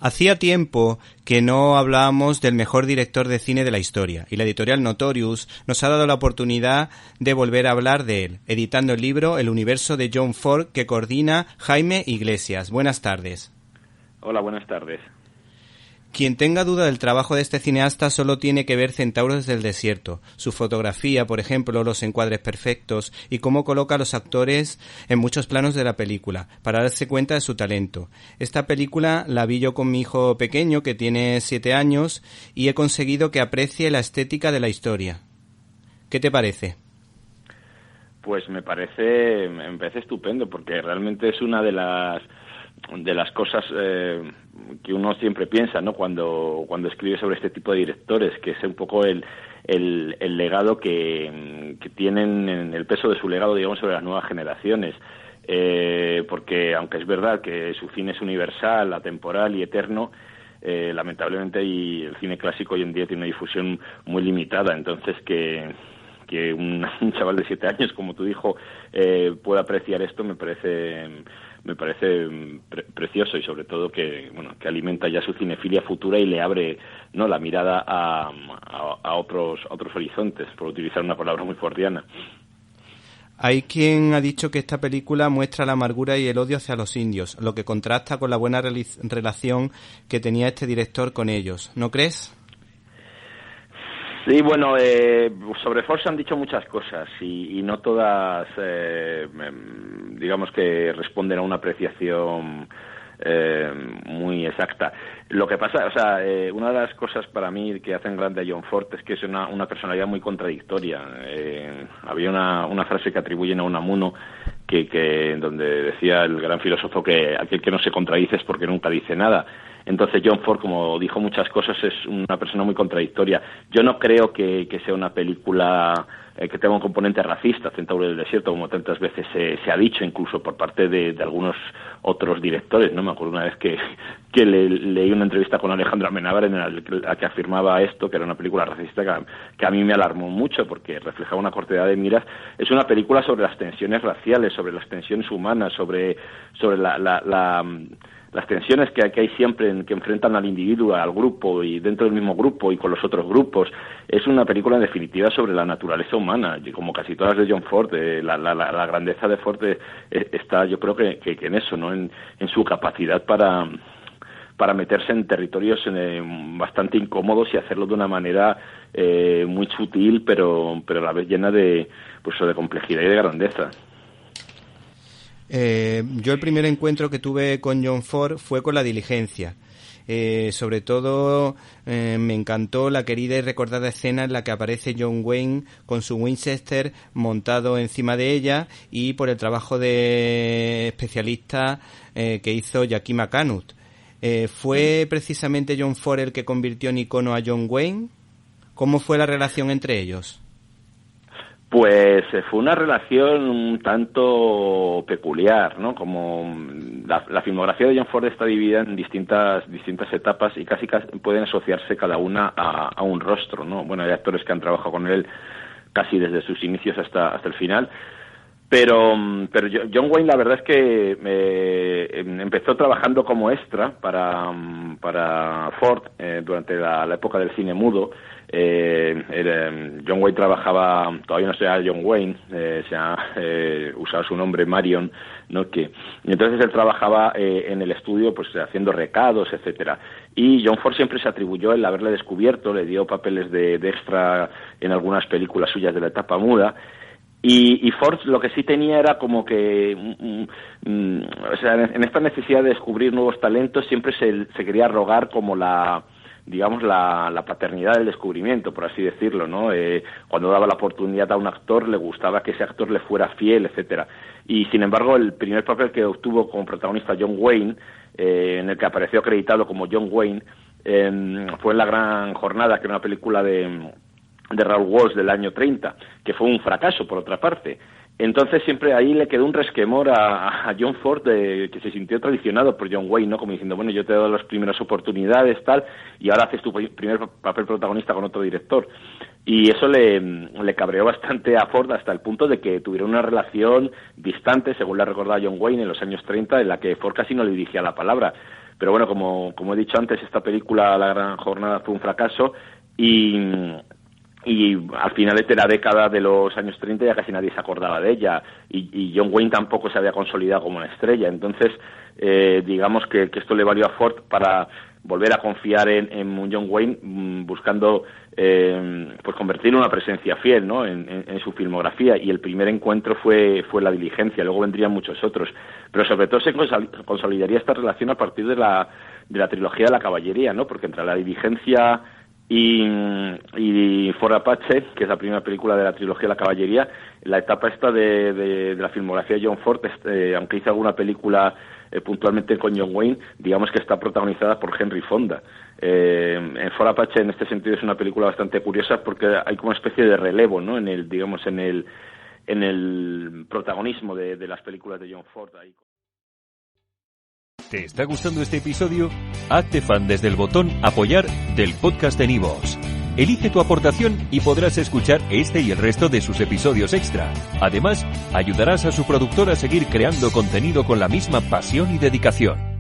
Hacía tiempo que no hablábamos del mejor director de cine de la historia, y la editorial Notorious nos ha dado la oportunidad de volver a hablar de él, editando el libro El universo de John Ford, que coordina Jaime Iglesias. Buenas tardes. Hola, buenas tardes. Quien tenga duda del trabajo de este cineasta solo tiene que ver Centauros del Desierto, su fotografía, por ejemplo, los encuadres perfectos y cómo coloca a los actores en muchos planos de la película, para darse cuenta de su talento. Esta película la vi yo con mi hijo pequeño, que tiene 7 años, y he conseguido que aprecie la estética de la historia. ¿Qué te parece? Pues me parece estupendo, porque realmente es una de las cosas que uno siempre piensa, ¿no? Cuando escribe sobre este tipo de directores, que es un poco el legado que tienen, en el peso de su legado, digamos, sobre las nuevas generaciones. Porque aunque es verdad que su cine es universal, atemporal y eterno, lamentablemente el cine clásico hoy en día tiene una difusión muy limitada. Entonces que un chaval de 7 años, como tu hijo, pueda apreciar esto, me parece precioso, y sobre todo que alimenta ya su cinefilia futura y le abre, ¿no?, la mirada a otros horizontes, por utilizar una palabra muy fordiana. Hay quien ha dicho que esta película muestra la amargura y el odio hacia los indios, lo que contrasta con la buena relación que tenía este director con ellos. ¿No crees? Sí, bueno, sobre Ford se han dicho muchas cosas y no todas, digamos que responden a una apreciación muy exacta. Lo que pasa, una de las cosas para mí que hacen grande a John Ford es que es una personalidad muy contradictoria. Había una frase que atribuyen a Unamuno que donde decía el gran filósofo que aquel que no se contradice es porque nunca dice nada. Entonces John Ford, como dijo muchas cosas, es una persona muy contradictoria. Yo no creo que sea una película que tenga un componente racista, Centauro del Desierto, como tantas veces se ha dicho, incluso por parte de algunos otros directores, ¿no? Me acuerdo una vez que leí una entrevista con Alejandro Amenábar en la que afirmaba esto, que era una película racista, que a mí me alarmó mucho porque reflejaba una cortedad de miras. Es una película sobre las tensiones raciales, sobre las tensiones humanas, sobre las tensiones que hay siempre que enfrentan al individuo, al grupo, y dentro del mismo grupo y con los otros grupos. Es una película, en definitiva, sobre la naturaleza humana, y como casi todas de John Ford. La grandeza de Ford está, yo creo que en eso, ¿no? En su capacidad para meterse en territorios bastante incómodos y hacerlo de una manera muy sutil, pero a la vez llena de complejidad y de grandeza. Yo el primer encuentro que tuve con John Ford fue con La Diligencia. Sobre todo me encantó la querida y recordada escena en la que aparece John Wayne con su Winchester montado encima de ella, y por el trabajo de especialista que hizo Jackie McCanut. ¿Fue precisamente John Ford el que convirtió en icono a John Wayne? ¿Cómo fue la relación entre ellos? Pues fue una relación un tanto peculiar, ¿no? Como la filmografía de John Ford está dividida en distintas etapas, y casi pueden asociarse cada una a un rostro, ¿no? Bueno, hay actores que han trabajado con él casi desde sus inicios hasta el final. Pero John Wayne, la verdad es que empezó trabajando como extra para Ford durante la época del cine mudo. John Wayne trabajaba, todavía no se llama John Wayne, se ha usado su nombre Marion, ¿no? Y entonces él trabajaba en el estudio, pues haciendo recados, etcétera. Y John Ford siempre se atribuyó el haberle descubierto, le dio papeles de extra en algunas películas suyas de la etapa muda. Y Ford lo que sí tenía era como que, en esta necesidad de descubrir nuevos talentos siempre se quería rogar como la paternidad del descubrimiento, por así decirlo, ¿no? Cuando daba la oportunidad a un actor, le gustaba que ese actor le fuera fiel, etcétera. Y sin embargo, el primer papel que obtuvo como protagonista John Wayne, en el que apareció acreditado como John Wayne, fue en La Gran Jornada, que era una película de Raoul Walsh del año 30, que fue un fracaso, por otra parte. Entonces siempre ahí le quedó un resquemor a John Ford, que se sintió traicionado por John Wayne, ¿no? Como diciendo, bueno, yo te he dado las primeras oportunidades, tal, y ahora haces tu primer papel protagonista con otro director. Y eso le cabreó bastante a Ford, hasta el punto de que tuvieron una relación distante, según le recordaba John Wayne, en los años 30, en la que Ford casi no le dirigía la palabra. Pero bueno, como he dicho antes, esta película, La Gran Jornada, fue un fracaso y al final de la década de los años 30 ya casi nadie se acordaba de ella y John Wayne tampoco se había consolidado como una estrella. Entonces, digamos que esto le valió a Ford para volver a confiar en un John Wayne, buscando pues convertirlo en una presencia fiel, ¿no?, en su filmografía. Y el primer encuentro fue La Diligencia, luego vendrían muchos otros, pero sobre todo se consolidaría esta relación a partir de la trilogía de la caballería, ¿no?, porque entre La Diligencia y Fort Apache, que es la primera película de la trilogía de la caballería, la etapa esta de la filmografía de John Ford, aunque hizo alguna película puntualmente con John Wayne, digamos que está protagonizada por Henry Fonda. En Fort Apache, en este sentido, es una película bastante curiosa porque hay como una especie de relevo, ¿no?, en el protagonismo de las películas de John Ford. Ahí. ¿Te está gustando este episodio? Hazte fan desde el botón Apoyar del podcast de Nivos. Elige tu aportación y podrás escuchar este y el resto de sus episodios extra. Además, ayudarás a su productor a seguir creando contenido con la misma pasión y dedicación.